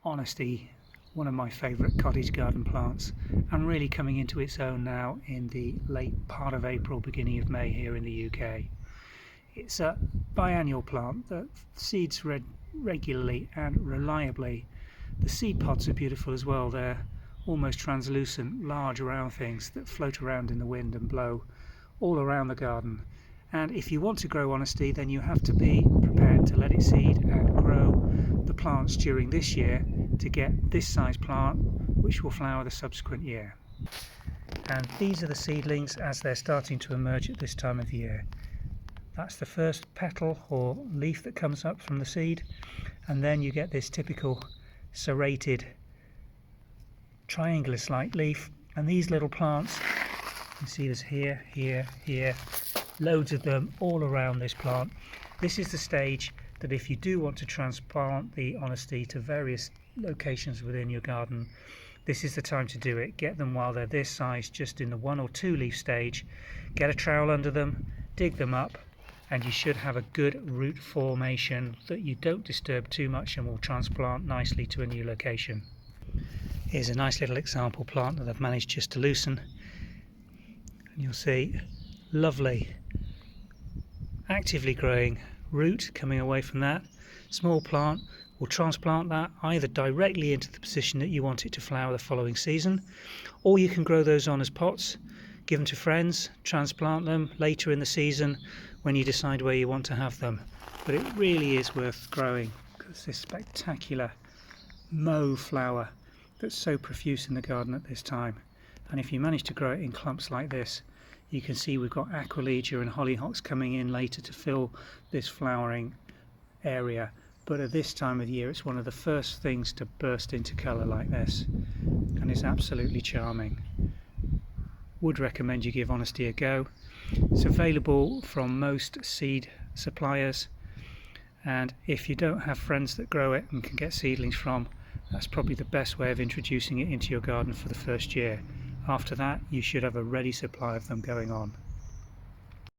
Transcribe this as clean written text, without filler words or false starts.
Honesty, one of my favourite cottage garden plants, and really coming into its own now in the late part of April, beginning of May here in the UK. It's a biannual plant that seeds regularly and reliably. The seed pods are beautiful as well. They're almost translucent, large round things that float around in the wind and blow all around the garden. And if you want to grow Honesty, then you have to be prepared to let it seed and grow the plants during this year to get this size plant, which will flower the subsequent year. And these are the seedlings as they're starting to emerge at this time of year. That's the first petal or leaf that comes up from the seed, and then you get this typical serrated triangular-like leaf. And these little plants, you see there's here, loads of them all around this plant. This is the stage that if you do want to transplant the Honesty to various locations within your garden, this is the time to do it. Get them while they're this size, just in the 1 or 2 leaf stage. Get a trowel under them, dig them up, and you should have a good root formation that you don't disturb too much and will transplant nicely to a new location. Here's a nice little example plant that I've managed just to loosen, and you'll see lovely actively growing root coming away from that small plant. We'll transplant that either directly into the position that you want it to flower the following season, or you can grow those on as pots, give them to friends, transplant them later in the season when you decide where you want to have them. But it really is worth growing because this spectacular mauve flower that's so profuse in the garden at this time. And if you manage to grow it in clumps like this, you can see we've got aquilegia and hollyhocks coming in later to fill this flowering area. But at this time of year, it's one of the first things to burst into colour like this, and it's absolutely charming. Would recommend you give Honesty a go. It's available from most seed suppliers, and if you don't have friends that grow it and can get seedlings from, that's probably the best way of introducing it into your garden for the first year. After that, you should have a ready supply of them going on.